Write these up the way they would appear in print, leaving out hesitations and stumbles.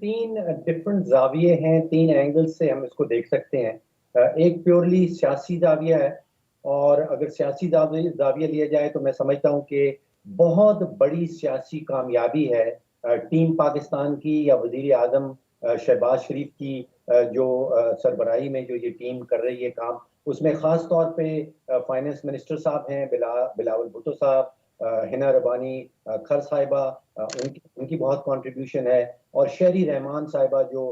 تین ڈفرنٹ زاویے ہیں, تین اینگل سے ہم اس کو دیکھ سکتے ہیں. ایک پیورلی سیاسی زاویہ ہے, اور اگر سیاسی زاویہ لیا جائے تو میں سمجھتا ہوں کہ بہت بڑی سیاسی کامیابی ہے ٹیم پاکستان کی, یا وزیر اعظم شہباز شریف کی جو سربراہی میں جو یہ ٹیم کر رہی ہے کام, اس میں خاص طور پہ فائنانس منسٹر صاحب ہیں بلاول بھٹو صاحب, ہنا ربانی کھر صاحبہ, ان کی بہت کنٹریبیوشن ہے, اور شہری رحمان صاحبہ جو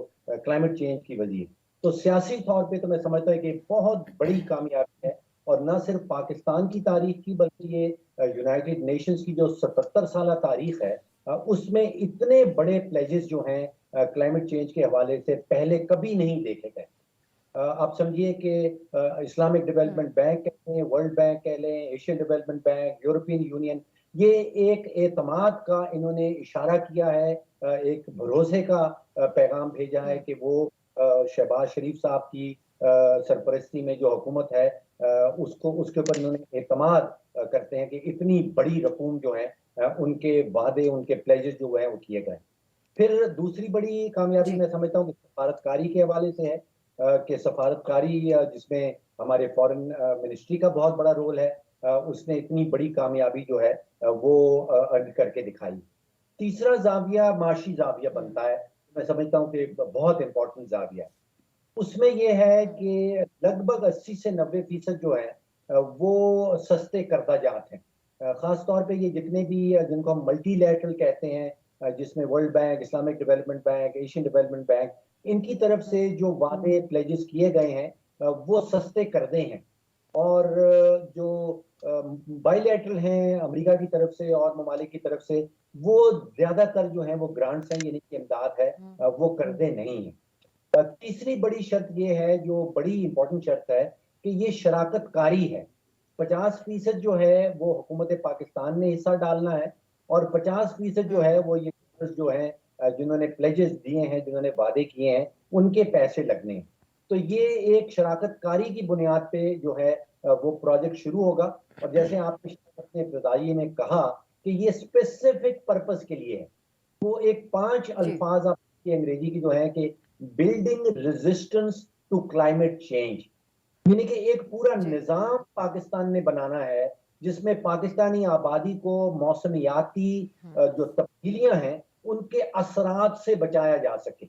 کلائمیٹ چینج کی وزیر. تو سیاسی طور پہ تو میں سمجھتا ہوں کہ بہت بڑی کامیابی ہے, اور نہ صرف پاکستان کی تاریخ کی بلکہ یہ یونائٹڈ نیشنز کی جو 77 سالہ تاریخ ہے اس میں اتنے بڑے پلیجز جو ہیں کلائمیٹ چینج کے حوالے سے پہلے کبھی نہیں دیکھے گئے. آپ سمجھیے کہ اسلامک ڈیولپمنٹ بینک کہہ لیں, ورلڈ بینک کہہ لیں, Asian Development bank, European union, یہ ایک اعتماد کا انہوں نے اشارہ کیا ہے, ایک بھروسے کا پیغام بھیجا ہے کہ وہ شہباز شریف صاحب کی سرپرستی میں جو حکومت ہے اس کے اوپر انہوں نے اعتماد کرتے ہیں کہ اتنی بڑی رقوم جو ہے ان کے وعدے, ان کے پلیجز جو ہیں وہ کیے گئے. پھر دوسری بڑی کامیابی میں سمجھتا ہوں کہ سفارتکاری کے حوالے سے ہے, کہ سفارتکاری جس میں ہمارے فورن منسٹری کا بہت بڑا رول ہے, اس نے اتنی بڑی کامیابی جو ہے وہ ارن کر کے دکھائی. تیسرا زاویہ معاشی زاویہ بنتا ہے, میں سمجھتا ہوں کہ بہت امپورٹنٹ زاویہ ہے. اس میں یہ ہے کہ لگ بھگ 80 سے 90% جو ہے وہ سستے کردہ جات ہیں. خاص طور پہ یہ جتنے بھی جن کو ہم ملٹی لیٹرل کہتے ہیں, جس میں World Bank, Islamic Development Bank, Asian Development Bank, ان کی طرف سے جو وعدے پلیجز کیے گئے ہیں وہ سستے کردے ہیں. اور جو بائی لیٹرل ہیں امریکہ کی طرف سے اور ممالک کی طرف سے, وہ زیادہ تر جو ہیں وہ گرانٹس ہیں, یعنی کہ امداد ہے, وہ کردے نہیں ہیں. تیسری بڑی شرط یہ ہے, جو بڑی امپورٹنٹ شرط ہے, کہ یہ شراکت کاری ہے. 50% جو ہے وہ حکومت پاکستان نے حصہ ڈالنا ہے, اور 50% جو ہے وہ یہ جو ہیں جنہوں نے پلیجز دیے ہیں, جنہوں نے وعدے کیے ہیں, ان کے پیسے لگنے ہیں. تو یہ ایک شراکت کاری کی بنیاد پہ جو ہے وہ پروجیکٹ شروع ہوگا. اور جیسے آپ نے اپنے ابتدائی میں کہا کہ یہ اسپیسیفک پرپس کے لیے ہے, وہ ایک 5 الفاظ آپ کی انگریزی کی جو ہے کہ building resistance to climate change, یعنی کہ ایک پورا نظام پاکستان نے بنانا ہے جس میں پاکستانی آبادی کو موسمیاتی جو تبدیلیاں ہیں ان کے اثرات سے بچایا جا سکے.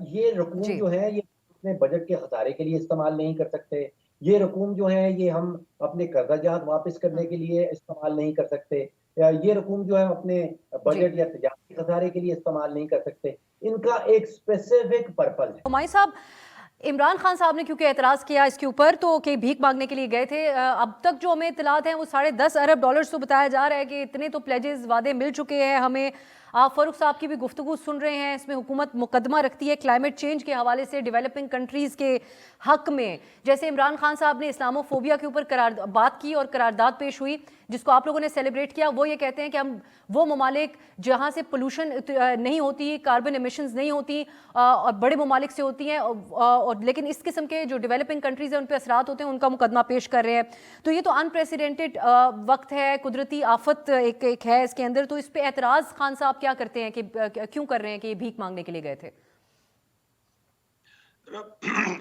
یہ رقوم جو ہے یہ اپنے بجٹ کے خسارے کے لیے استعمال نہیں کر سکتے, یہ رقوم جو ہے یہ ہم اپنے قرضہ جات واپس کرنے کے لیے استعمال نہیں کر سکتے, یہ رقوم جو ہے اپنے بجٹ یا تجارتی خسارے کے لیے استعمال نہیں کر سکتے. ان کا ایک اسپیسیفک پرپز ہے. ہمایوں صاحب, عمران خان صاحب نے کیونکہ اعتراض کیا اس کے اوپر, تو کہ بھیک مانگنے کے لیے گئے تھے. اب تک جو ہمیں اطلاعات ہیں وہ $10.5 ارب تو بتایا جا رہا ہے کہ اتنے تو پلیجز وعدے مل چکے ہیں ہمیں. آپ فاروق صاحب کی بھی گفتگو سن رہے ہیں, اس میں حکومت مقدمہ رکھتی ہے کلائمیٹ چینج کے حوالے سے ڈیولپنگ کنٹریز کے حق میں. جیسے عمران خان صاحب نے اسلامو فوبیا کے اوپر بات کی اور قرارداد پیش ہوئی جس کو آپ لوگوں نے سیلیبریٹ کیا. وہ یہ کہتے ہیں کہ ہم وہ ممالک جہاں سے پولوشن نہیں ہوتی, کاربن ایمیشنز نہیں ہوتی, اور بڑے ممالک سے ہوتی ہیں, اور لیکن اس قسم کے جو ڈیولپنگ کنٹریز ہیں ان پہ اثرات ہوتے ہیں, ان کا مقدمہ پیش کر رہے ہیں. تو یہ تو انپریسیڈنٹڈ وقت ہے, قدرتی آفت ایک ہے اس کے اندر. تو اس پہ اعتراض خان صاحب کیا کرتے ہیں, کہ کیوں کر رہے ہیں کہ یہ بھیک مانگنے کے لیے گئے تھے؟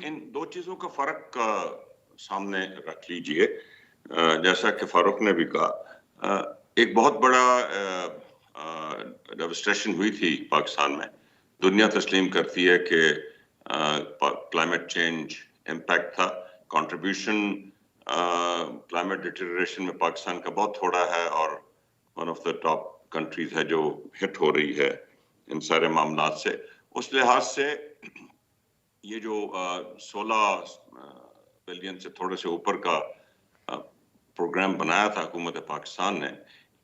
ان دو چیزوں کا فرق سامنے رکھ لیجئے. جیسا کہ فاروق نے بھی کہا, ایک بہت بڑا ڈیوسٹیشن ہوئی تھی پاکستان میں. دنیا تسلیم کرتی ہے کہ کلائمیٹ چینج امپیکٹ تھا. کنٹریبیوشن کلائمیٹ ڈیٹیریشن میں پاکستان کا بہت تھوڑا ہے, اور one of the top countries ہے جو ہٹ ہو رہی ہے ان سارے معاملات سے. اس لحاظ سے یہ جو 16 بلین سے تھوڑے سے اوپر کا پروگرام بنایا تھا حکومت پاکستان نے,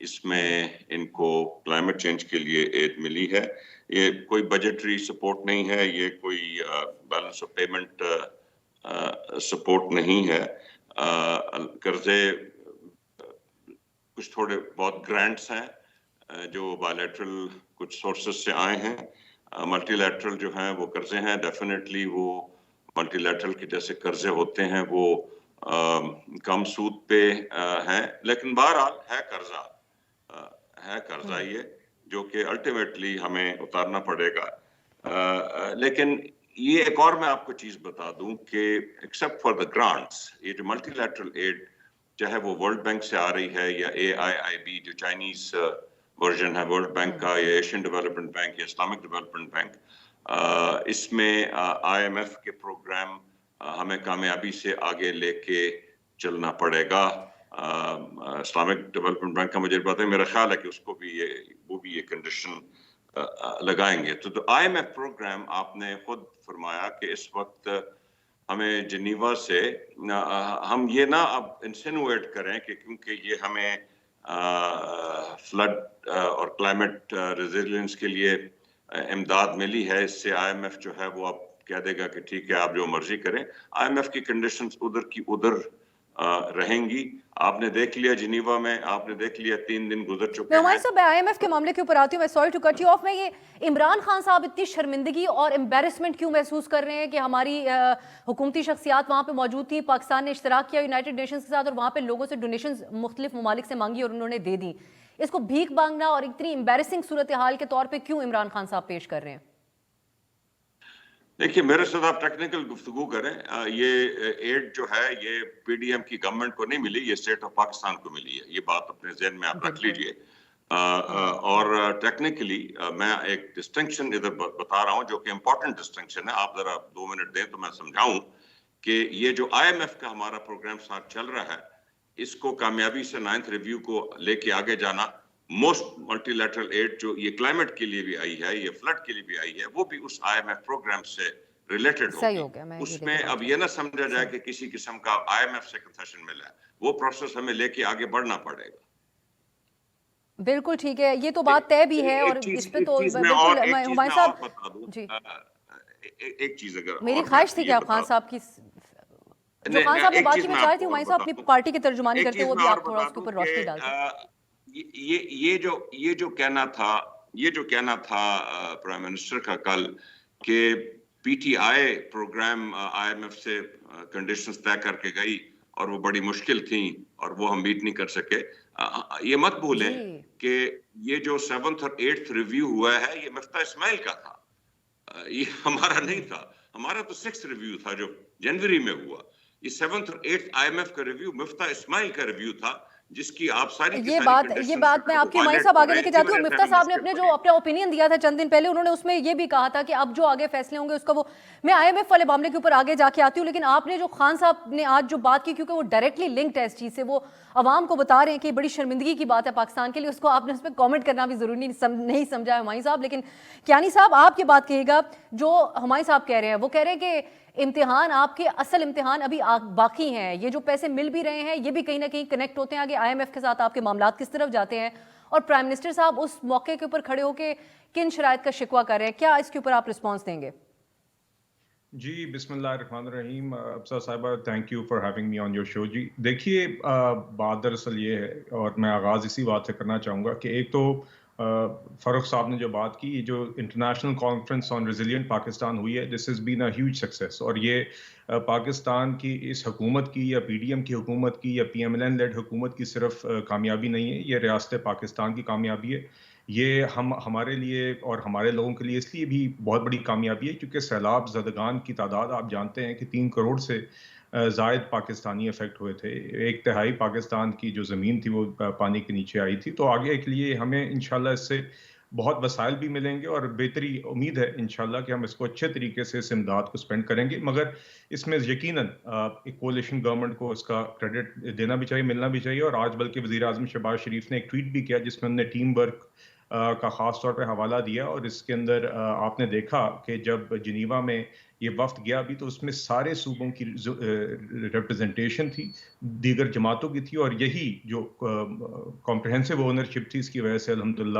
اس میں ان کو کلائمیٹ چینج کے لیے ایڈ ملی ہے. یہ کوئی بجٹری سپورٹ نہیں ہے, یہ کوئی بیلنس آف پیمنٹ سپورٹ نہیں ہے. قرضے کچھ تھوڑے بہت گرانٹس ہیں جو بائیلیٹرل کچھ سورسز سے آئے ہیں. ملٹی لیٹرل جو ہیں وہ قرضے ہیں. ڈیفینیٹلی وہ ملٹی لیٹرل کے جیسے قرضے ہوتے ہیں وہ کم سود پہ ہیں, لیکن بہرحال ہے قرضہ یہ جو کہ الٹیمیٹلی ہمیں اتارنا پڑے گا. لیکن یہ ایک اور میں آپ کو چیز بتا دوں کہ ایکسپٹ فار دا گرانٹس، یہ جو ملٹی لیٹرل ایڈ چاہے وہ ورلڈ بینک سے آ رہی ہے یا AIIB جو چائنیز ورژن ہے ورلڈ بینک کا، یا ایشین ڈیولپمنٹ بینک یا اسلامک ڈیولپمنٹ بینک، اس میں IMF کے پروگرام ہمیں کامیابی سے آگے لے کے چلنا پڑے گا. اسلامک ڈیولپمنٹ بینک کا مجھے پتہ ہے، میرا خیال ہے کہ اس کو بھی وہ بھی یہ کنڈیشن لگائیں گے. تو IMF پروگرام آپ نے خود فرمایا کہ اس وقت ہمیں جنیوا سے ہم یہ نہ اب انسینویٹ کریں کہ کیونکہ یہ ہمیں فلڈ اور کلائمیٹ ریزیلینس کے لیے امداد ملی ہے، اس سے IMF جو ہے وہ اب کہہ دے گا کہ ٹھیک ہے آپ جو مرضی کریں. IMF کی کنڈیشنز ادھر کی ادھر رہیں گی. آپ نے دیکھ لیا جنیوا میں، آپ نے دیکھ لیا 3 دن گزر چکے ہیں. ہمایوں صاحب، میں IMF کے معاملے کے اوپر آتی ہوں. میں sorry to cut you off. میں یہ عمران خان صاحب اتنی شرمندگی اور امبیرسمنٹ کیوں محسوس کر رہے ہیں کہ ہماری حکومتی شخصیات وہاں پہ موجود تھیں، پاکستان نے اشتراک کیا یونائٹڈ نیشنز کے ساتھ اور وہاں پہ لوگوں سے ڈونیشنز مختلف ممالک سے مانگی اور انہوں نے دے دی. اس کو بھیک مانگنا اور اتنی امبیرسنگ صورتحال کے طور پہ کیوں عمران خان صاحب پیش کر رہے ہیں؟ دیکھیے میرے ساتھ آپ ٹیکنیکل گفتگو کریں. یہ ایڈ جو ہے یہ PDM کی گورنمنٹ کو نہیں ملی، یہ اسٹیٹ آف پاکستان کو ملی ہے. یہ بات اپنے ذہن میں آپ رکھ لیجئے. اور ٹیکنیکلی میں ایک ڈسٹنکشن ادھر بتا رہا ہوں جو کہ امپورٹنٹ ڈسٹنکشن ہے. آپ ذرا 2 منٹ دیں تو میں سمجھاؤں کہ یہ جو IMF کا ہمارا پروگرام ساتھ چل رہا ہے، اس کو کامیابی سے 9th ریویو کو لے کے آگے جانا، موسٹ ملٹی لیٹرل ایڈ جو یہ کلائمیٹ کے لیے بھی آئی ہے، یہ فلڈ کے لیے بھی آئی ہے، وہ بھی اس IMF پروگرام سے ریلیٹڈ ہوگی. اس میں اب یہ نہ سمجھا جائے کہ کسی قسم کا IMF سے کنسیشن ملا ہے. وہ پروسیس ہمیں لے کے آگے بڑھنا پڑے گا. بالکل ٹھیک ہے، یہ تو بات طے بھی ہے. اور اس پہ تو بالکل ہمایوں صاحب جی ایک چیز اگر میری خواہش تھی کہ آپ خان صاحب کی جو خان صاحب نے بات کی میں چاہ رہی تھی ہمایوں صاحب اپنی پارٹی کی ترجمانی کرتے وہ بھی آپ تھوڑا اس کے اوپر روشنی ڈالتے. یہ جو کہنا تھا پرائم منسٹر کا کل کہ PTI پروگرام IMF سے کنڈیشنز طے کر کے گئی اور وہ بڑی مشکل تھیں اور وہ ہم میٹ نہیں کر سکے. یہ مت بھولیں کہ یہ جو 7th اور 8th ریویو ہوا ہے یہ مفتاح اسماعیل کا تھا، یہ ہمارا نہیں تھا. ہمارا تو 6th ریویو تھا جو جنوری میں ہوا. یہ 7th اور 8th IMF کا ریویو مفتاح اسماعیل کا ریویو تھا، جس کی آپ ساری یہ بات میں آپ کی ہمایوں صاحب آگے لے کے جاتی ہوں. مفتاح صاحب نے جو اپنا اوپینین دیا تھا چند دن پہلے، انہوں نے اس میں یہ بھی کہا تھا کہ اب جو آگے فیصلے ہوں گے اس کا وہ میں IMF والے معاملے کے اوپر آگے جا کے آتی ہوں. لیکن آپ نے جو خان صاحب نے آج جو بات کی، کیونکہ وہ ڈائریکٹلی لنکڈ ہے اس چیز سے، وہ عوام کو بتا رہے ہیں کہ بڑی شرمندگی کی بات ہے پاکستان کے لیے، اس کو آپ نے اس پہ کامنٹ کرنا بھی ضروری نہیں سمجھا ہمایوں صاحب. لیکن کیانی صاحب آپ یہ بات کہیے گا جو ہمایوں صاحب کہہ رہے ہیں، وہ کہہ رہے ہیں کہ امتحان آپ کے اصل امتحان ابھی باقی ہیں. یہ جو پیسے مل بھی رہے ہیں یہ بھی کہیں نہ کہیں کنیکٹ ہوتے ہیں آگے IMF کے ساتھ آپ کے معاملات کس طرف جاتے ہیں. اور پرائم منسٹر صاحب اس موقع کے اوپر کھڑے ہو کے کن شرائط کا شکوہ کر رہے ہیں، کیا اس کے اوپر آپ رسپانس دیں گے؟ جی بسم اللہ الرحمن الرحیم. افسر صاحبہ thank you for having me on your show. جی دیکھیے بات دراصل یہ ہے اور میں آغاز اسی بات سے کرنا چاہوں گا کہ ایک تو فاروق صاحب نے جو بات کی، یہ جو international conference on resilient Pakistan ہوئی ہے، this has been a huge success. اور یہ پاکستان کی اس حکومت کی یا PDM کی حکومت کی یا PMLN لیڈ حکومت کی صرف کامیابی نہیں ہے، یہ ریاست پاکستان کی کامیابی ہے. یہ ہمارے لیے اور ہمارے لوگوں کے لیے اس لیے بھی بہت بڑی کامیابی ہے کیونکہ سیلاب زدگان کی تعداد آپ جانتے ہیں کہ 3 کروڑ سے زائد پاکستانی افیکٹ ہوئے تھے. 1/3 پاکستان کی جو زمین تھی وہ پانی کے نیچے آئی تھی. تو آگے کے لیے ہمیں انشاءاللہ اس سے بہت وسائل بھی ملیں گے اور بہتری امید ہے انشاءاللہ کہ ہم اس کو اچھے طریقے سے اس امداد کو سپینڈ کریں گے. مگر اس میں یقیناً کولیشن گورنمنٹ کو اس کا کریڈٹ دینا بھی چاہیے، ملنا بھی چاہیے. اور آج بلکہ وزیر اعظم شہباز شریف نے ایک ٹویٹ بھی کیا جس میں انہوں نے ٹیم ورک کا خاص طور پہ حوالہ دیا. اور اس کے اندر آپ نے دیکھا کہ جب جنیوا میں یہ وفد گیا بھی تو اس میں سارے صوبوں کی ریپرزنٹیشن تھی، دیگر جماعتوں کی تھی، اور یہی جو کمپریہنسو اونرشپ تھی اس کی وجہ سے الحمدللہ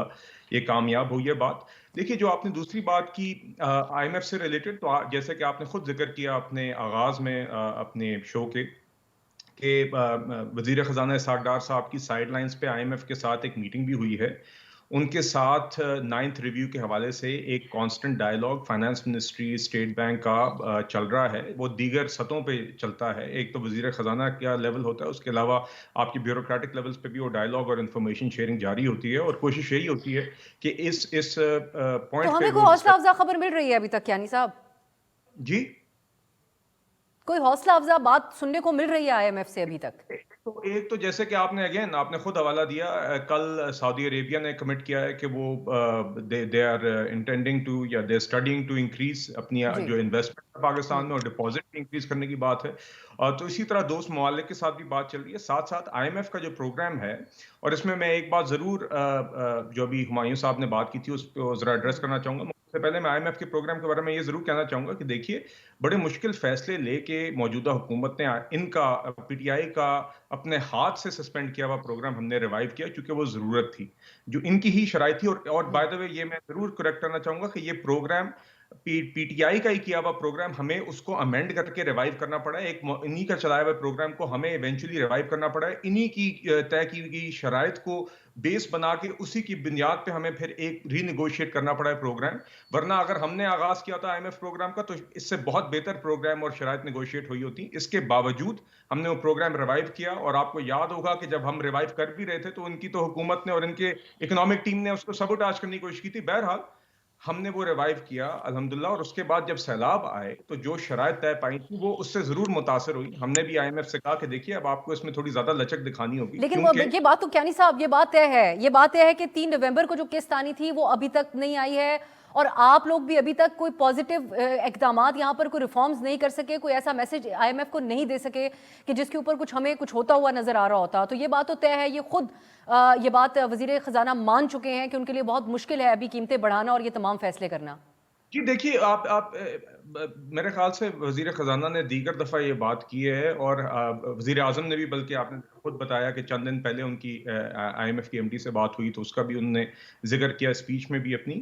یہ کامیاب ہوئی ہے بات. دیکھیے جو آپ نے دوسری بات کی IMF سے ریلیٹڈ، تو جیسے کہ آپ نے خود ذکر کیا اپنے آغاز میں اپنے شو کے کہ وزیر خزانہ اسحاق ڈار صاحب کی سائیڈ لائنز پہ IMF کے ساتھ ایک میٹنگ بھی ہوئی ہے ان کے ساتھ 9th ریویو کے حوالے سے ایک constant dialogue finance ministry state bank کا چل رہا ہے. وہ دیگر سطحوں پہ چلتا ہے. ایک تو وزیر خزانہ کا لیول ہوتا ہے, اس کے علاوہ آپ کی بیوروکریٹک لیولز پہ بھی وہ ڈائلاگ اور انفارمیشن شیئرنگ جاری ہوتی ہے, اور کوشش یہی ہوتی ہے کہ اس پوائنٹ تو پہ ہمیں کوئی حوصلہ افزا خبر مل رہی ہے ابھی تک یعنی صاحب؟ جی کوئی حوصلہ افزا بات سننے کو مل رہی ہے آئی ایم ایف سے ابھی تک؟ ایک تو جیسے کہ آپ نے خود حوالہ دیا, کل سعودی عربیہ نے کمٹ کیا ہے کہ وہ دے آر انٹینڈنگ ٹو یا دے اسٹڈینگ ٹو انکریز اپنی جو انویسٹمنٹ پاکستان میں اور ڈپازٹ انکریز کرنے کی بات ہے. تو اسی طرح دوست ممالک کے ساتھ بھی بات چل رہی ہے. ساتھ ساتھ آئی ایم ایف کا جو پروگرام ہے, اور اس میں ایک بات ضرور جو ابھی ہمایوں صاحب نے بات کی تھی اس پہ ذرا ایڈریس کرنا چاہوں گا. سے پہلے میں آئی ایم ایف کے پروگرام کے بارے میں یہ ضرور کہنا چاہوں گا کہ دیکھیے, بڑے مشکل فیصلے لے کے موجودہ حکومت نے ان کا پی ٹی آئی کا اپنے ہاتھ سے سسپینڈ کیا ہوا پروگرام ہم نے ریوائیو کیا, کیونکہ وہ ضرورت تھی, جو ان کی ہی شرائط تھی. اور بائی دا وے یہ میں ضرور کریکٹ کرنا چاہوں گا کہ یہ پروگرام پی ٹی آئی کا ہی کیا ہوا پروگرام, ہمیں اس کو امینڈ کر کے ریوائیو کرنا پڑا ہے. انہی کا چلایا ہوا پروگرام کو ہمیں ایونچولی ریوائیو کرنا پڑا ہے. انہی کی طے کی گئی شرائط کو بیس بنا کے اسی کی بنیاد پہ ہمیں پھر ایک ری نیگوشیٹ کرنا پڑا ہے پروگرام. ورنہ اگر ہم نے آغاز کیا تھا آئی ایم ایف پروگرام کا تو اس سے بہت بہتر پروگرام اور شرائط نیگوشیٹ ہوئی ہوتی. اس کے باوجود ہم نے وہ پروگرام ریوائیو کیا, اور آپ کو یاد ہوگا کہ جب ہم ریوائیو کر بھی رہے تھے تو ان کی تو حکومت نے اور ان کے اکنامک ٹیم نے اس کو سبوٹاج کرنے کی کوشش کی تھی. بہرحال ہم نے وہ ریوائیو کیا الحمدللہ, اور اس کے بعد جب سیلاب آئے تو جو شرائط طے پائی تھی وہ اس سے ضرور متاثر ہوئی. ہم نے بھی آئی ایم ایف سے کہا کہ دیکھیے اب آپ کو اس میں تھوڑی زیادہ لچک دکھانی ہوگی. لیکن یہ بات تو کیانی صاحب یہ بات طے ہے کہ 3 نومبر کو جو قسط آنی تھی وہ ابھی تک نہیں آئی ہے, اور آپ لوگ بھی ابھی تک کوئی پازیٹیو اقدامات یہاں پر کوئی ریفارمز نہیں کر سکے, کوئی ایسا میسج آئی ایم ایف کو نہیں دے سکے کہ جس کے اوپر ہمیں کچھ ہوتا ہوا نظر آ رہا ہوتا. تو یہ بات تو طے ہے, یہ خود یہ بات وزیر خزانہ مان چکے ہیں کہ ان کے لیے بہت مشکل ہے ابھی قیمتیں بڑھانا اور یہ تمام فیصلے کرنا. جی دیکھیے, آپ میرے خیال سے وزیر خزانہ نے دیگر دفعہ یہ بات کی ہے, اور وزیر اعظم نے بھی, بلکہ آپ نے خود بتایا کہ چند دن پہلے ان کی آئی ایم ایف کی ایم ڈی سے بات ہوئی تو اس کا بھی انہوں نے ذکر کیا اسپیچ میں بھی اپنی.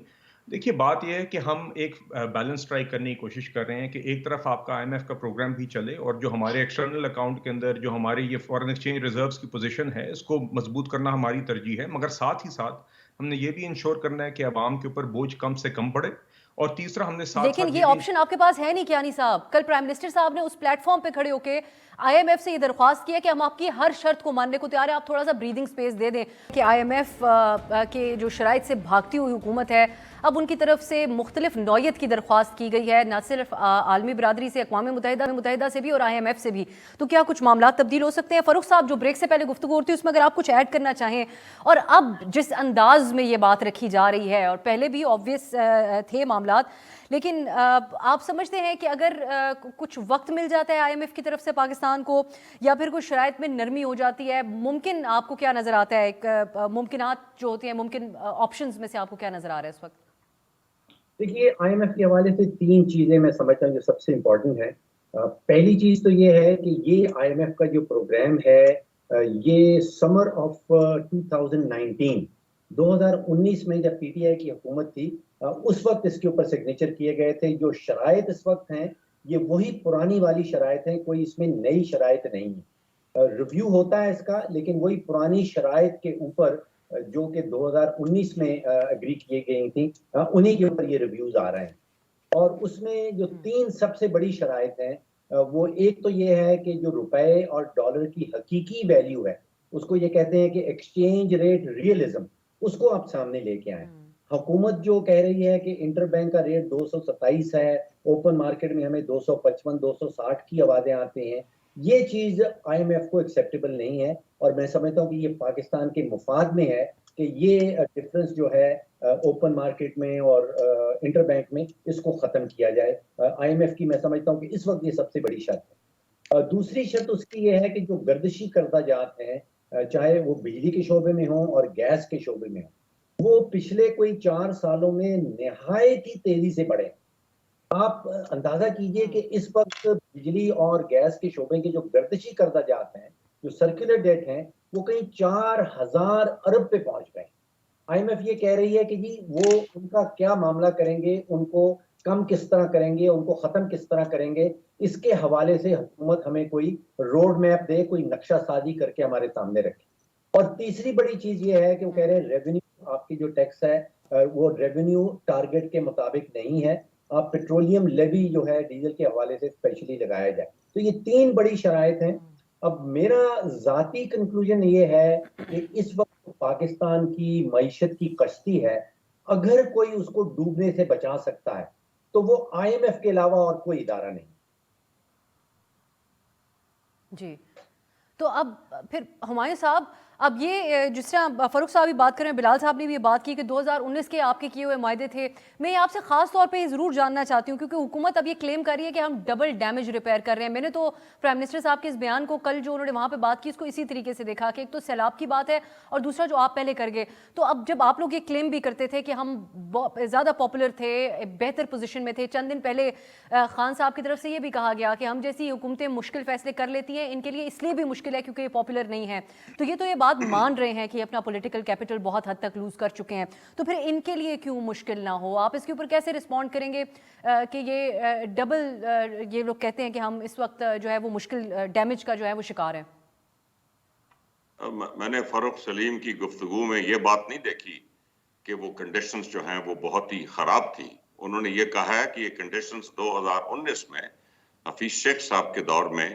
دیکھیے بات یہ ہے کہ ہم ایک بیلنس اسٹرائک کرنے کی کوشش کر رہے ہیں کہ ایک طرف آپ کا آئی ایم ایف کا پروگرام بھی چلے, اور جو ہمارے ایکسٹرنل اکاؤنٹ کے اندر جو ہمارے یہ فارن ایکسچینج ریزروز کی پوزیشن ہے اس کو مضبوط کرنا ہماری ترجیح ہے, مگر ساتھ ہی ساتھ ہم نے یہ بھی انشور کرنا ہے کہ عوام کے اوپر بوجھ کم سے کم پڑے. اور تیسرا ہم نے لیکن یہ آپشن آپ کے پاس ہے نہیں کیانی صاحب. کل پرائم منسٹر صاحب نے اس پلیٹ فارم پہ کھڑے ہو کے آئی ایم ایف سے یہ درخواست کی ہے کہ ہم آپ کی ہر شرط کو ماننے کو تیار ہیں, آپ تھوڑا سا بریدنگ سپیس دے دیں. کہ آئی ایم ایف کے جو شرائط سے بھاگتی ہوئی حکومت ہے, اب ان کی طرف سے مختلف نوعیت کی درخواست کی گئی ہے, نہ صرف عالمی برادری سے, اقوام متحدہ سے بھی اور آئی ایم ایف سے بھی. تو کیا کچھ معاملات تبدیل ہو سکتے ہیں؟ فاروق صاحب جو بریک سے پہلے گفتگو ہوتی ہے اس میں اگر آپ کچھ ایڈ کرنا چاہیں, اور اب جس انداز میں یہ بات رکھی جا رہی ہے, اور پہلے بھی آبویس تھے معاملات, لیکن آپ سمجھتے ہیں کہ اگر کچھ وقت مل جاتا ہے آئی ایم ایف کی طرف سے پاکستان کو, یا پھر کوئی شرائط میں نرمی ہو جاتی ہے, ممکن آپ کو کیا نظر آتا ہے ممکنات جو ہوتی ہیں, ممکن آپشنز میں سے آپ کو کیا نظر آ رہا ہے اس وقت؟ دیکھیے آئی ایم ایف کے حوالے سے 3 چیزیں میں سمجھتا ہوں جو سب سے امپورٹنٹ ہے. پہلی چیز تو یہ ہے کہ یہ آئی ایم ایف کا جو پروگرام ہے یہ سمر آف 2019 میں جب پی ٹی آئی کی حکومت تھی اس وقت اس کے اوپر سگنیچر کیے گئے تھے. جو شرائط اس وقت ہیں یہ وہی پرانی والی شرائط ہیں, کوئی اس میں نئی شرائط نہیں ہے. ریویو ہوتا ہے اس کا, لیکن وہی پرانی شرائط کے اوپر جو کہ 2019 میں اگری کیے گئی تھیں انہی کے اوپر یہ ریویوز آ رہے ہیں. اور اس میں جو 3 سب سے بڑی شرائط ہیں وہ ایک تو یہ ہے کہ جو روپے اور ڈالر کی حقیقی ویلیو ہے اس کو یہ کہتے ہیں کہ ایکسچینج ریٹ ریئلزم, اس کو آپ سامنے لے کے آئیں. حکومت جو کہہ رہی ہے کہ انٹر بینک کا ریٹ 227 ہے, اوپن مارکیٹ میں ہمیں 255 260 کی آوازیں آتی ہیں, یہ چیز آئی ایم ایف کو ایکسیپٹیبل نہیں ہے. اور میں سمجھتا ہوں کہ یہ پاکستان کے مفاد میں ہے کہ یہ ڈفرنس جو ہے اوپن مارکیٹ میں اور انٹر بینک میں اس کو ختم کیا جائے. آئی ایم ایف کی میں سمجھتا ہوں کہ اس وقت یہ سب سے بڑی شرط ہے. دوسری شرط اس کی یہ ہے کہ جو گردشی قرضہ جات ہیں, چاہے وہ بجلی کے شعبے میں ہوں اور گیس کے شعبے میں ہوں, وہ پچھلے کوئی 4 سالوں میں نہایت ہی تیزی سے بڑھے. آپ اندازہ کیجئے کہ اس وقت بجلی اور گیس کے شعبے کے جو گردشی قرضہ جات ہیں, جو سرکولر ڈیٹ ہیں, وہ کہیں 4000 ارب پہ پہنچ گئے. آئی ایم ایف یہ کہہ رہی ہے کہ جی وہ ان کا کیا معاملہ کریں گے, ان کو کم کس طرح کریں گے, ان کو ختم کس طرح کریں گے, اس کے حوالے سے حکومت ہمیں کوئی روڈ میپ دے, کوئی نقشہ سازی کر کے ہمارے سامنے رکھے. اور تیسری بڑی چیز یہ ہے کہ وہ کہہ رہے ہیں ریونیو آپ کی جو ٹیکس ہے وہ ریونیو ٹارگٹ کے مطابق نہیں ہے. آپ پیٹرولیم لیوی جو ہے ڈیزل کے حوالے سے اسپیشلی لگایا جائے. تو یہ 3 بڑی شرائط ہیں. اب میرا ذاتی کنکلوژن یہ ہے کہ اس وقت پاکستان کی معیشت کی کشتی ہے, اگر کوئی اس کو ڈوبنے سے بچا سکتا ہے تو وہ IMF کے علاوہ اور کوئی ادارہ نہیں. جی تو اب پھر ہمایوں صاحب, اب یہ جس طرح فاروق صاحب بھی بات کر رہے ہیں, بلال صاحب نے بھی یہ بات کی کہ 2019 کے آپ کے کیے ہوئے معاہدے تھے, میں آپ سے خاص طور پہ یہ ضرور جاننا چاہتی ہوں کیونکہ حکومت اب یہ کلیم کر رہی ہے کہ ہم ڈبل ڈیمیج ریپیئر کر رہے ہیں. میں نے تو پرائم منسٹر صاحب کے اس بیان کو کل جو انہوں نے وہاں پہ بات کی اس کو اسی طریقے سے دیکھا کہ ایک تو سیلاب کی بات ہے اور دوسرا جو آپ پہلے کر گئے. تو اب جب آپ لوگ یہ کلیم بھی کرتے تھے کہ ہم زیادہ پاپولر تھے, بہتر پوزیشن میں تھے, چند دن پہلے خان صاحب کی طرف سے یہ بھی کہا گیا کہ ہم جیسی حکومتیں مشکل فیصلے کر لیتی ہیں, ان کے لیے اس لیے بھی مشکل ہے کیونکہ یہ پاپولر نہیں ہے. تو یہ بات مان رہے ہیں کہ اپنا پولیٹیکل کیپٹل بہت حد تک لوز کر چکے ہیں, تو پھر ان کے لیے کیوں مشکل نہ ہو؟ آپ اس کے اوپر کیسے رسپونڈ کریں گے کہ یہ ڈبل یہ لوگ کہتے ہیں کہ ہم اس وقت جو ہے وہ مشکل ڈیمیج کا جو ہے وہ شکار ہیں؟ میں نے فاروق سلیم کی گفتگو میں یہ بات نہیں دیکھی کہ وہ کنڈیشنز جو ہیں وہ بہت ہی خراب تھی. انہوں نے یہ کہا ہے کہ یہ کنڈیشنز 2019 میں حفیظ شیخ صاحب کے دور میں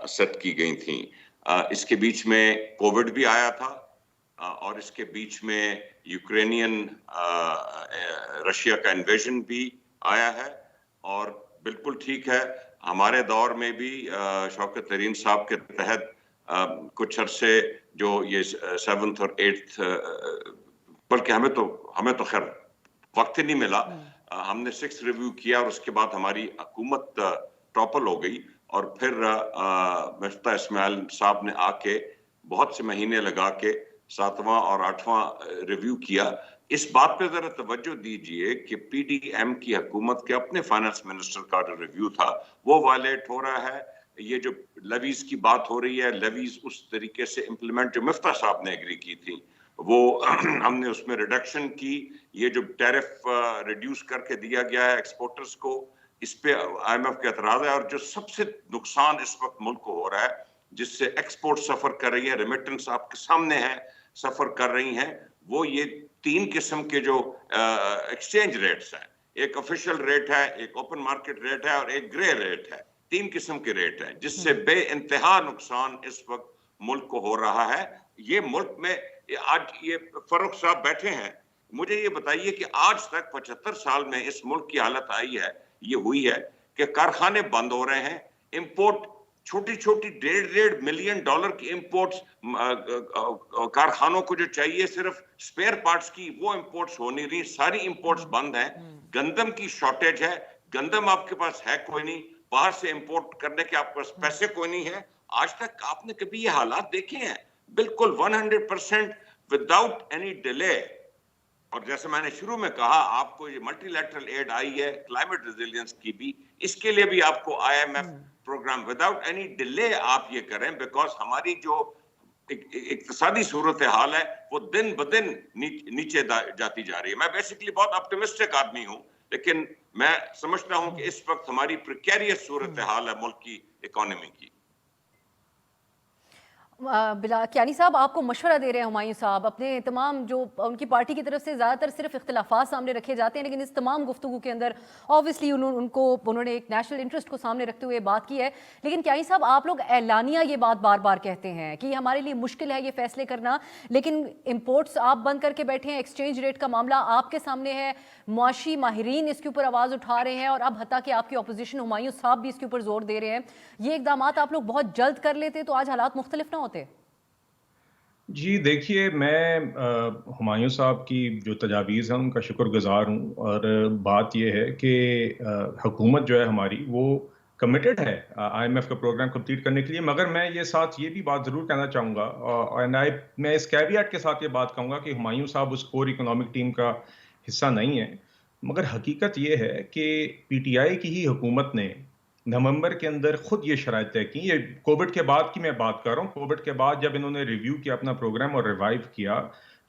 سیٹ کی گئی تھیں. اس کے بیچ میں کووڈ بھی آیا تھا اور اس کے بیچ میں یوکرینین رشیا کا انویژن بھی آیا ہے. اور بالکل ٹھیک ہے, ہمارے دور میں بھی شوکت ترین صاحب کے تحت کچھ عرصے جو یہ 7th اور 8th بلکہ ہمیں تو خیر وقت ہی نہیں ملا, ہم نے 6th ریویو کیا اور اس کے بعد ہماری حکومت ٹاپل ہو گئی اور پھر مفتاح اسماعیل صاحب نے آ کے بہت سے مہینے لگا کے 7واں اور 8واں ریویو کیا. اس بات پہ ذرا توجہ دیجئے کہ پی ڈی ایم کی حکومت کے اپنے فائنانس منسٹر کا جو ریویو تھا وہ وائلیٹ ہو رہا ہے. یہ جو لیویز کی بات ہو رہی ہے, لیویز اس طریقے سے امپلیمنٹ جو مفتاح صاحب نے ایگری کی تھی وہ ہم نے اس میں ریڈکشن کی. یہ جو ٹیرف ریڈیوس کر کے دیا گیا ہے ایکسپورٹرز کو, اس پہ IMF کا اعتراض ہے. اور جو سب سے نقصان اس وقت ملک کو ہو رہا ہے جس سے ایکسپورٹ سفر کر رہی ہے, ریمیٹنس آپ کے سامنے ہے سفر کر رہی ہیں, وہ یہ 3 قسم کے جو ایکسچینج ریٹس ہیں. ایک آفیشیل ریٹ ہے, ایک اوپن مارکیٹ ریٹ ہے اور ایک گرے ریٹ ہے. 3 قسم کے ریٹ ہیں جس سے بے انتہا نقصان اس وقت ملک کو ہو رہا ہے. یہ ملک میں آج یہ فاروق صاحب بیٹھے ہیں, مجھے یہ بتائیے کہ آج تک 75 سال میں اس ملک کی حالت آئی ہے, یہ ہوئی ہے کہ کارخانے بند ہو رہے ہیں, امپورٹ چھوٹی چھوٹی $1.5 ملین کی امپورٹس کارخانوں کو جو چاہیے صرف سپیئر پارٹس کی وہ امپورٹس ہو نہیں رہی, ساری امپورٹس بند ہیں. گندم کی شارٹیج ہے, گندم آپ کے پاس ہے کوئی نہیں, باہر سے امپورٹ کرنے کے آپ کے پاس پیسے کوئی نہیں ہے. آج تک آپ نے کبھی یہ حالات دیکھے ہیں؟ بالکل 100% وداؤٹ اینی ڈیلے. اور جیسے میں نے شروع میں کہا, آپ کو یہ ملٹی لیٹرل ایڈ آئی ہے کلائمیٹ ریزیلینس کی بھی, اس کے لیے بھی آپ کو IMF program without any delay آپ یہ کریں, بیکاز ہماری جو اقتصادی صورتحال ہے وہ دن بدن نیچے جاتی جا رہی ہے. میں بیسیکلی بہت آپٹیمسٹک آدمی ہوں, لیکن میں سمجھتا ہوں کہ اس وقت ہماری پریکیریس صورتحال ہے ملک کی اکانومی کی. کیانی صاحب آپ کو مشورہ دے رہے ہیں ہمایوں صاحب, اپنے تمام جو ان کی پارٹی کی طرف سے زیادہ تر صرف اختلافات سامنے رکھے جاتے ہیں, لیکن اس تمام گفتگو کے اندر آبویسلی انہوں نے ایک نیشنل انٹرسٹ کو سامنے رکھتے ہوئے بات کی ہے. لیکن کیانی صاحب آپ لوگ اعلانیہ یہ بات بار بار کہتے ہیں کہ ہمارے لیے مشکل ہے یہ فیصلے کرنا, لیکن امپورٹس آپ بند کر کے بیٹھے ہیں, ایکسچینج ریٹ کا معاملہ آپ کے سامنے ہے, معاشی ماہرین اس کے اوپر آواز اٹھا رہے ہیں, اور اب حتیٰ کہ آپ کی اپوزیشن ہمایوں صاحب بھی اس کے اوپر زور دے رہے ہیں. یہ اقدامات آپ لوگ بہت جلد کر لیتے تو آج حالات مختلف نہ ہوتے. جی دیکھیے, میں ہمایوں صاحب کی جو تجاویز ہیں ان کا شکر گزار ہوں, اور بات یہ ہے کہ حکومت جو ہے ہماری وہ کمیٹڈ ہے IMF کا پروگرام کمپلیٹ کرنے کے لیے. مگر میں یہ ساتھ یہ بھی بات ضرور کہنا چاہوں گا, اور میں اس کیویٹ کے ساتھ یہ بات کہوں گا کہ ہمایوں صاحب اس کور اکنامک ٹیم کا حصہ نہیں ہے. مگر حقیقت یہ ہے کہ PTI کی ہی حکومت نے نومبر کے اندر خود یہ شرائط طے کی. یہ کووڈ کے بعد کی میں بات کر رہا ہوں. کووڈ کے بعد جب انہوں نے ریویو کیا اپنا پروگرام اور ریوائیو کیا,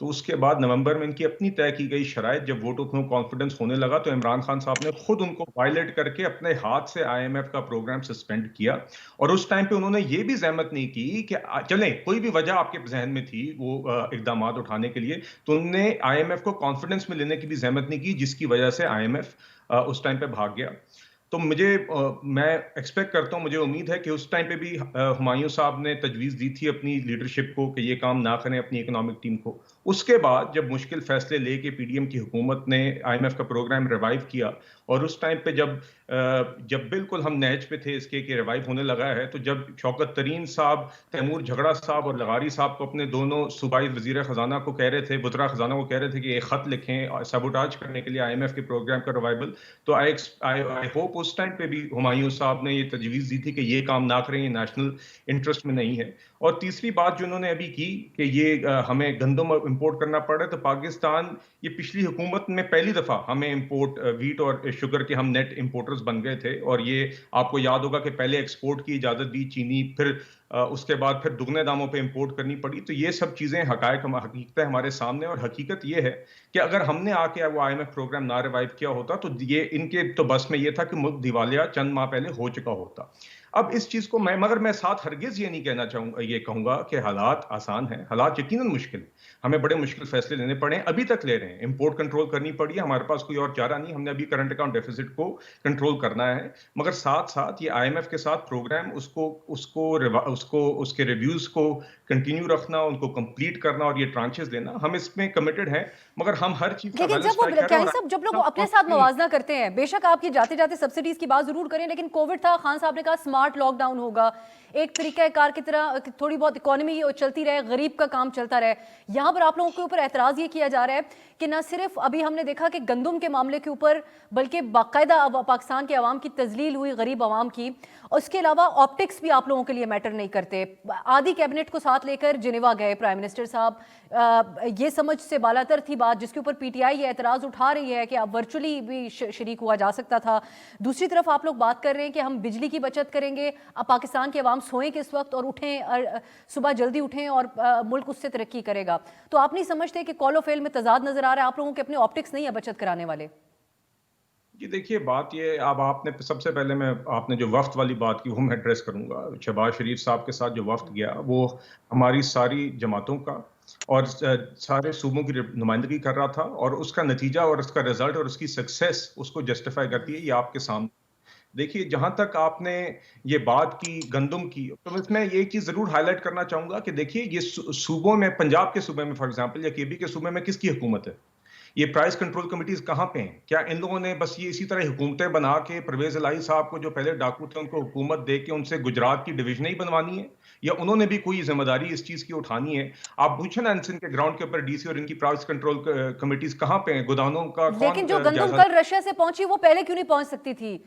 تو اس کے بعد نومبر میں ان کی اپنی طے کی گئی شرائط جب ووٹ آف نو کانفیڈنس ہونے لگا تو عمران خان صاحب نے خود ان کو وائلیٹ کر کے اپنے ہاتھ سے IMF کا پروگرام سسپینڈ کیا. اور اس ٹائم پہ انہوں نے یہ بھی زحمت نہیں کی کہ چلیں کوئی بھی وجہ آپ کے ذہن میں تھی وہ اقدامات اٹھانے کے لیے, تو انہوں نے IMF کو کانفیڈنس میں لینے کی بھی زحمت نہیں کی, جس کی وجہ سے IMF اس ٹائم پہ بھاگ گیا. تو میں ایکسپیکٹ کرتا ہوں, مجھے امید ہے کہ اس ٹائم پہ بھی ہمایوں صاحب نے تجویز دی تھی اپنی لیڈرشپ کو کہ یہ کام نہ کریں اپنی اکنامک ٹیم کو. اس کے بعد جب مشکل فیصلے لے کے PDM کی حکومت نے IMF کا پروگرام ریوائیو کیا, اور اس ٹائم پہ جب بالکل ہم نہج پہ تھے اس کے کہ ریوائیو ہونے لگا ہے, تو جب شوکت ترین صاحب تیمور جھگڑا صاحب اور لغاری صاحب کو اپنے دونوں صوبائی وزیر خزانہ کو کہہ رہے تھے, وزراء خزانہ کو کہہ رہے تھے کہ ایک خط لکھیں سیبوٹاج کرنے کے لیے IMF کے پروگرام کا ریوائول, تو آئی ہوپ اس ٹائم پہ بھی ہمایوں صاحب نے یہ تجویز دی تھی کہ یہ کام نہ کریں, یہ نیشنل انٹرسٹ میں نہیں ہے. اور تیسری بات جو انہوں نے ابھی کی کہ یہ ہمیں گندم امپورٹ کرنا پڑ رہا ہے, تو پاکستان یہ پچھلی حکومت میں پہلی دفعہ ہمیں امپورٹ ویٹ اور شوگر کے ہم نیٹ امپورٹرز بن گئے تھے. اور یہ آپ کو یاد ہوگا کہ پہلے ایکسپورٹ کی اجازت دی چینی, پھر اس کے بعد پھر دگنے داموں پہ امپورٹ کرنی پڑی. تو یہ سب چیزیں حقیقت ہمارے سامنے, اور حقیقت یہ ہے کہ اگر ہم نے آ کے وہ IMF پروگرام نہ ریوائیو کیا ہوتا تو یہ ان کے تو بس میں یہ تھا کہ ملک دیوالیہ چند ماہ پہلے ہو چکا ہوتا. اب اس چیز کو مگر میں ساتھ ہرگز یہ نہیں کہوں گا کہ حالات آسان ہیں. حالات یقیناً مشکل ہیں, ہمیں بڑے مشکل فیصلے لینے پڑے ہیں, ابھی تک لے رہے ہیں. امپورٹ کنٹرول کرنی پڑی ہے, ہمارے پاس کوئی اور چارہ نہیں, ہم نے ابھی کرنٹ اکاؤنٹ ڈیفیسٹ کو کنٹرول کرنا ہے. مگر ساتھ ساتھ یہ IMF کے ساتھ پروگرام اس کے ریویوز کو کنٹینیو رکھنا, ان کو کمپلیٹ کرنا اور یہ ٹرانچز دینا, ہم اس میں کمیٹڈ ہیں. مگر ہم ہر چیز کا جب لوگ اپنے ساتھ موازنہ کرتے ہیں, بے شک آپ کی جاتے جاتے سبسڈیز کی بات ضرور کریں, لیکن کووڈ تھا, خان صاحب نے کہا سمارٹ لاک ڈاؤن ہوگا, ایک طریقہ کار کی طرح تھوڑی بہت اکانومی چلتی رہے, غریب کا کام چلتا رہے. یہاں پر آپ لوگوں کے اوپر اعتراض یہ کیا جا رہا ہے کہ نہ صرف ابھی ہم نے دیکھا کہ گندم کے معاملے کے اوپر, بلکہ باقاعدہ پاکستان کے عوام کی تذلیل ہوئی, غریب عوام کی. اس کے علاوہ آپٹکس بھی آپ لوگوں کے لیے میٹر نہیں کرتے. آدھی کیبنٹ کو ساتھ لے کر جنیوا گئے پرائم منسٹر صاحب, یہ سمجھ سے بالاتر تھی بات, جس کے اوپر PTI یہ اعتراض اٹھا رہی ہے کہ اب ورچولی بھی شریک ہوا جا سکتا تھا. دوسری طرف آپ لوگ بات کر رہے ہیں کہ ہم بجلی کی بچت کریں گے, اب پاکستان کے عوام سوئیں کس وقت اور اٹھیں, صبح جلدی اٹھیں اور ملک اس سے ترقی کرے گا. تو آپ نہیں سمجھتے کہ کال و فعل میں تضاد نظر آ رہا ہے, آپ لوگوں کے اپنے آپٹکس نہیں ہے بچت کرانے والے؟ جی دیکھیے بات یہ, اب آپ نے سب سے پہلے آپ نے جو وفد والی بات کی وہ میں ایڈریس کروں گا. شہباز شریف صاحب کے ساتھ جو وفد گیا وہ ہماری ساری جماعتوں کا اور سارے صوبوں کی نمائندگی کر رہا تھا, اور اس کا نتیجہ اور اس کا رزلٹ اور اس کی سکسیس اس کو جسٹیفائی کرتی ہے. یہ آپ کے سامنے دیکھیے. جہاں تک آپ نے یہ بات کی گندم کی, تو اس میں یہ چیز ضرور ہائی لائٹ کرنا چاہوں گا کہ دیکھیے یہ صوبوں میں, پنجاب کے صوبے میں فار ایگزامپل یا KB کے صوبے میں کس کی حکومت ہے؟ یہ پرائز کنٹرول کمیٹیز کہاں پہ ہیں؟ کیا ان لوگوں نے بس یہ اسی طرح حکومتیں بنا کے پرویز الہی صاحب کو جو پہلے ڈاکو تھے ان کو حکومت دے کے ان سے گجرات کی ڈویژن ہی بنوانی ہے, یا انہوں نے بھی کوئی ذمہ داری اس چیز کی اٹھانی ہے؟ آپ پوچھیں نا ان کے گراؤنڈ کے اوپر DC اور ان کی پرائز کنٹرول کمیٹیز کہاں پہ ہیں, گودانوں کا کون؟ لیکن جو گندم کل رشیا سے پہنچی وہ پہلے کیوں نہیں پہنچ سکتی تھی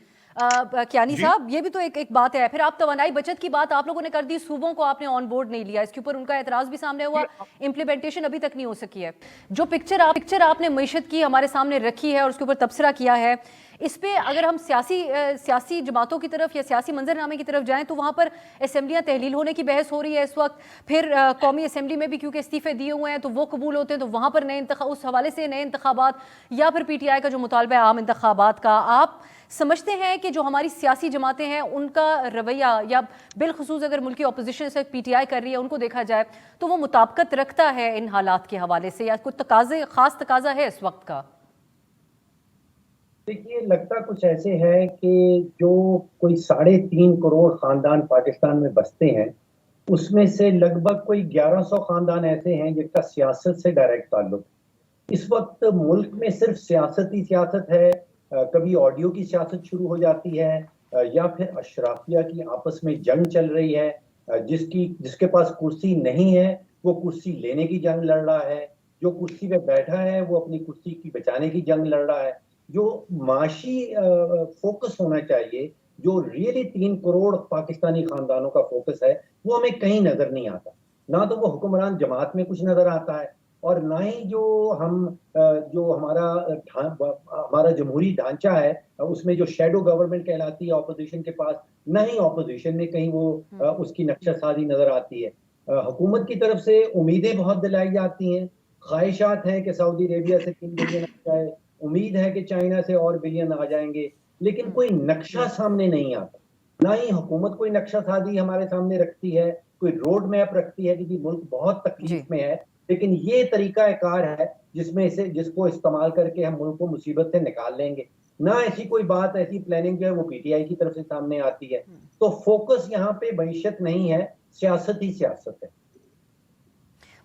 کیانی صاحب؟ یہ بھی تو ایک بات ہے. پھر آپ توانائی بچت کی بات آپ لوگوں نے کر دی, صوبوں کو آپ نے آن بورڈ نہیں لیا, اس کے اوپر ان کا اعتراض بھی سامنے ہوا, امپلیمنٹیشن ابھی تک نہیں ہو سکی ہے. جو پکچر آپ نے معیشت کی ہمارے سامنے رکھی ہے اور اس کے اوپر تبصرہ کیا ہے, اس پہ اگر ہم سیاسی جماعتوں کی طرف یا سیاسی منظرنامے کی طرف جائیں تو وہاں پر اسمبلیاں تحلیل ہونے کی بحث ہو رہی ہے اس وقت. پھر قومی اسمبلی میں بھی کیونکہ استعفے دیے ہوئے ہیں تو وہ قبول ہوتے ہیں, تو وہاں پر اس حوالے سے نئے انتخابات, یا پھر PTI کا جو مطالبہ ہے عام انتخابات کا. آپ سمجھتے ہیں کہ جو ہماری سیاسی جماعتیں ہیں ان کا رویہ, یا بالخصوص اگر ملکی اپوزیشن سے PTI کر رہی ہے ان کو دیکھا جائے, تو وہ مطابقت رکھتا ہے ان حالات کے حوالے سے, یا کوئی خاص تقاضا ہے اس وقت کا؟ دیکھیے لگتا کچھ ایسے ہے کہ جو کوئی 3.5 کروڑ خاندان پاکستان میں بستے ہیں, اس میں سے لگ بھگ کوئی 1100 خاندان ایسے ہیں جن کا سیاست سے ڈائریکٹ تعلق. اس وقت ملک میں صرف سیاست ہی سیاست ہے, کبھی آڈیو کی سیاست شروع ہو جاتی ہے, یا پھر اشرافیہ کی آپس میں جنگ چل رہی ہے. جس کے پاس کرسی نہیں ہے وہ کرسی لینے کی جنگ لڑ رہا ہے, جو کرسی پہ بیٹھا ہے وہ اپنی کرسی کی بچانے کی جنگ لڑ رہا ہے. جو معاشی فوکس ہونا چاہیے, جو ریئلی 3 کروڑ پاکستانی خاندانوں کا فوکس ہے, وہ ہمیں کہیں نظر نہیں آتا. نہ تو وہ حکمران جماعت میں کچھ نظر آتا ہے, اور نہ ہی جو ہمارا جمہوری ڈھانچہ ہے اس میں جو شیڈو گورنمنٹ کہلاتی ہے اپوزیشن کے پاس, نہ ہی اپوزیشن میں کہیں وہ اس کی نقشہ سازی نظر آتی ہے. حکومت کی طرف سے امیدیں بہت دلائی جاتی ہیں, خواہشات ہیں کہ سعودی عربیہ سے 3 بلین آ جائے, امید ہے کہ چائنا سے اور بلین آ جائیں گے, لیکن کوئی نقشہ سامنے نہیں آتا. نہ ہی حکومت کوئی نقشہ سازی ہمارے سامنے رکھتی ہے, کوئی روڈ میپ رکھتی ہے کہ جی ملک بہت تکلیف میں ہے, لیکن یہ طریقہ کار ہے جس کو استعمال کر کے ہم ملک کو مصیبت سے نکال لیں گے. نہ ایسی کوئی بات, ایسی پلاننگ جو ہے وہ پی ٹی آئی کی طرف سے سامنے آتی ہے. تو فوکس یہاں پہ معیشت نہیں ہے, سیاست ہی سیاست ہے.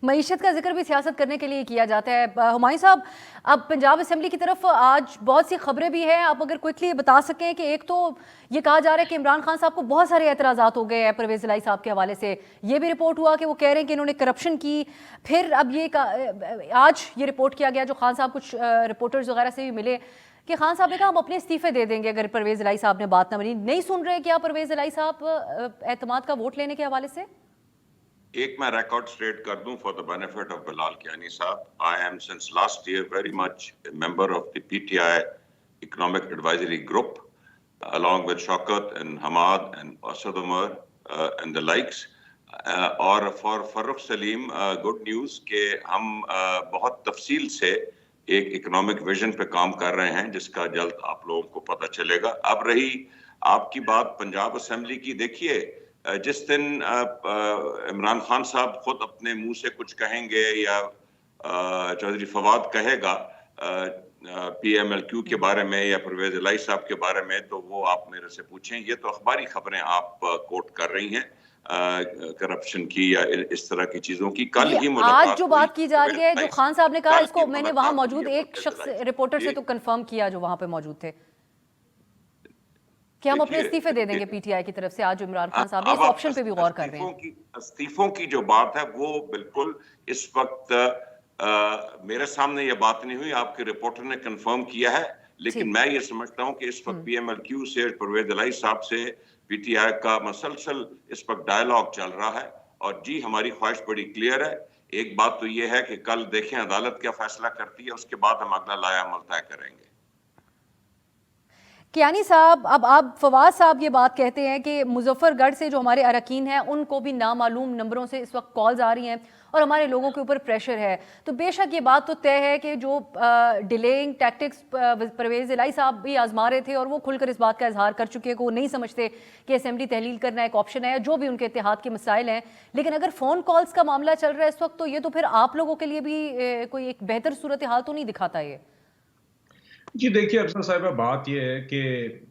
معیشت کا ذکر بھی سیاست کرنے کے لیے کیا جاتا ہے. ہمایوں صاحب, اب پنجاب اسمبلی کی طرف آج بہت سی خبریں بھی ہیں, آپ اگر کوئکلی بتا سکیں کہ ایک تو یہ کہا جا رہا ہے کہ عمران خان صاحب کو بہت سارے اعتراضات ہو گئے ہیں پرویز الہی صاحب کے حوالے سے. یہ بھی رپورٹ ہوا کہ وہ کہہ رہے ہیں کہ انہوں نے کرپشن کی. پھر اب آج یہ رپورٹ کیا گیا, جو خان صاحب کچھ رپورٹرز وغیرہ سے بھی ملے, کہ خان صاحب نے کہا ہم اپنے استعفے دے دیں گے اگر پرویز الہی صاحب نے بات نہ مانی. نہیں سن رہے کیا پرویز الہی صاحب اعتماد کا ووٹ لینے کے حوالے سے؟ ایک میں ریکارڈ سٹیٹ کر دوں for the benefit of Bilal Kiani sahab. I am since last year very much member of the P T I economic advisory group along with Shaukat and Hamad and Asad Umar and the likes. اور for Farooq Saleem good news کہ ہم بہت تفصیل سے ایک economic vision پہ کام کر رہے ہیں جس کا جلد آپ لوگوں کو پتہ چلے گا. اب رہی آپ کی بات پنجاب اسمبلی کی, دیکھیے جس دن عمران خان صاحب خود اپنے منہ سے کچھ کہیں گے یا چودھری فواد کہے گا پی ایم ایل کیو کے بارے میں یا پرویز الہی صاحب کے بارے میں, تو وہ آپ میرے سے پوچھیں. یہ تو اخباری خبریں آپ کوٹ کر رہی ہیں کرپشن کی یا اس طرح کی چیزوں کی. کل ہی ملاقات آج جو بات کی جا رہی ہے, جو خان صاحب نے کہا, اس کو میں نے وہاں موجود ایک شخص رپورٹر سے تو کنفرم کیا جو وہاں پہ موجود تھے, کہ ہم اپنے استعفے دے دیں گے پی ٹی آئی کی طرف سے. آج عمران خان صاحب اس آپشن پہ بھی غور کر رہے ہیں. استعفوں کی جو بات ہے وہ بالکل اس وقت میرے سامنے یہ بات نہیں ہوئی, آپ کے رپورٹر نے کنفرم کیا ہے, لیکن میں یہ سمجھتا ہوں کہ اس وقت پی ایم ایل کیو سے پرویز الہی صاحب سے پی ٹی آئی کا مسلسل اس وقت ڈائلاگ چل رہا ہے. اور جی ہماری خواہش بڑی کلیئر ہے. ایک بات تو یہ ہے کہ کل دیکھیں عدالت کیا فیصلہ کرتی ہے, اس کے بعد ہم اگلا لایا عمل طے کریں گے. کیانی صاحب, اب آپ فواز صاحب یہ بات کہتے ہیں کہ مظفر گڑھ سے جو ہمارے اراکین ہیں ان کو بھی نامعلوم نمبروں سے اس وقت کالز آ رہی ہیں اور ہمارے لوگوں کے اوپر پریشر ہے. تو بے شک یہ بات تو طے ہے کہ جو ڈیلینگ ٹیکٹکس پرویز الہی صاحب بھی آزما رہے تھے, اور وہ کھل کر اس بات کا اظہار کر چکے ہیں کہ وہ نہیں سمجھتے کہ اسمبلی تحلیل کرنا ایک آپشن ہے, جو بھی ان کے اتحاد کے مسائل ہیں. لیکن اگر فون کالز کا معاملہ چل رہا ہے اس وقت, تو یہ تو پھر آپ لوگوں کے لیے بھی کوئی ایک بہتر صورتحال تو نہیں دکھاتا یہ. جی دیکھیے افسر صاحبہ, بات یہ ہے کہ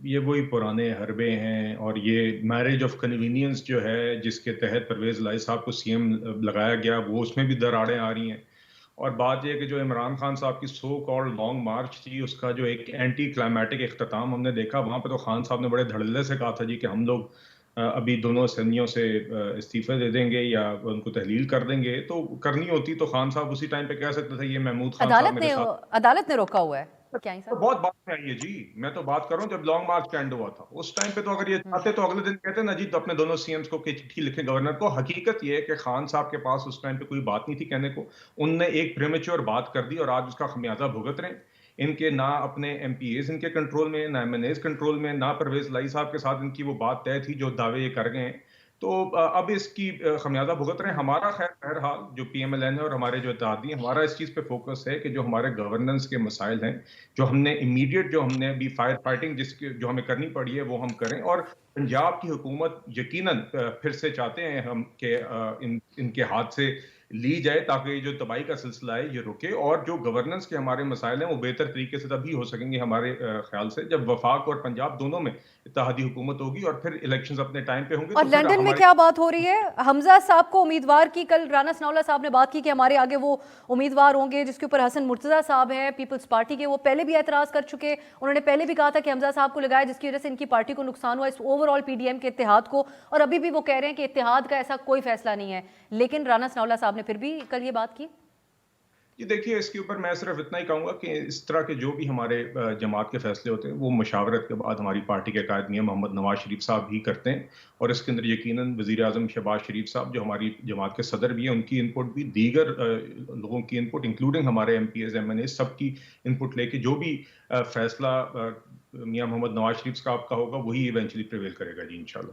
یہ وہی پرانے حربے ہیں, اور یہ میرج آف کنوینئنس جو ہے جس کے تحت پرویز الہی صاحب کو سی ایم لگایا گیا, وہ اس میں بھی دراڑیں آ رہی ہیں. اور بات یہ ہے کہ جو عمران خان صاحب کی سو کالڈ لانگ مارچ تھی, اس کا جو ایک اینٹی کلائمیٹک اختتام ہم نے دیکھا, وہاں پہ تو خان صاحب نے بڑے دھڑلے سے کہا تھا جی کہ ہم لوگ ابھی دونوں اسمبلیوں سے استعفے دے دیں گے یا ان کو تحلیل کر دیں گے. تو کرنی ہوتی تو خان صاحب اسی ٹائم پہ کہہ سکتے تھے. یہ محمود خان صاحب میرے ساتھ عدالت نے روکا ہوا ہے. بہت بات میں آئی ہے جی, میں تو بات کر رہا ہوں جب لانگ مارچ کا اینڈ ہوا تھا اس ٹائم پہ, تو اگر یہ چاہتے تو اگلے دن کہتے نا جی تو اپنے دونوں سی ایمز کو چٹھی لکھیں گورنر کو. حقیقت یہ ہے کہ خان صاحب کے پاس اس ٹائم پہ کوئی بات نہیں تھی کہنے کو, ان نے ایک پریمیچور بات کر دی اور آج اس کا خمیازہ بھگت رہے ہیں. ان کے نہ اپنے ایم پی ایز ان کے کنٹرول میں, نہ ایم این ایز کنٹرول میں, نہ پرویز الہی صاحب کے ساتھ ان کی وہ بات طے تھی جو دعوے یہ کر گئے ہیں. تو اب اس کی خمیازہ بھگت رہے ہیں. ہمارا خیر بہرحال جو پی ایم ایل این ہے اور ہمارے جو اتحادی ہیں, ہمارا اس چیز پہ فوکس ہے کہ جو ہمارے گورننس کے مسائل ہیں, جو ہم نے امیڈیٹ جو ہم نے ابھی فائر فائٹنگ جو ہمیں کرنی پڑی ہے وہ ہم کریں. اور پنجاب کی حکومت یقیناً پھر سے چاہتے ہیں ہم کہ ان کے ہاتھ سے لی جائے تاکہ یہ جو تباہی کا سلسلہ ہے یہ رکے, اور جو گورننس کے ہمارے مسائل ہیں وہ بہتر طریقے سے تبھی ہو سکیں گے ہمارے خیال سے جب وفاق اور پنجاب دونوں میں اتحادی حکومت ہوگی اور پھر الیکشنز اپنے ٹائم پہ ہوں گے. اور لندن میں کیا بات ہو رہی ہے؟ حمزہ صاحب کو امیدوار کی, کل رانا ثناءاللہ صاحب نے بات کی کہ ہمارے آگے وہ امیدوار ہوں گے, جس کے اوپر حسن مرتضیٰ صاحب ہیں پیپلز پارٹی کے, وہ پہلے بھی اعتراض کر چکے. انہوں نے پہلے بھی کہا تھا کہ حمزہ صاحب کو لگایا جس کی وجہ سے ان کی پارٹی کو نقصان ہوا, اس overall P D M کے اتحاد کو. اور ابھی بھی وہ کہہ رہے ہیں کہ اتحاد کا ایسا کوئی فیصلہ نہیں ہے. لیکن رانا ثناءاللہ صاحب نے پھر بھی کل یہ بات کی. جی دیکھیے اس کے اوپر میں صرف اتنا ہی کہوں گا کہ اس طرح کے جو بھی ہمارے جماعت کے فیصلے ہوتے ہیں وہ مشاورت کے بعد ہماری پارٹی کے قائد میاں محمد نواز شریف صاحب ہی کرتے ہیں, اور اس کے اندر یقیناً وزیر اعظم شہباز شریف صاحب جو ہماری جماعت کے صدر بھی ہیں ان کی انپٹ بھی, دیگر لوگوں کی انپٹ انکلوڈنگ ہمارے M P As M N A سب کی انپٹ لے کے جو بھی فیصلہ میاں محمد نواز شریف صاحب کا ہوگا وہی ایونچولی پریویل کرے گا جی انشاءاللہ.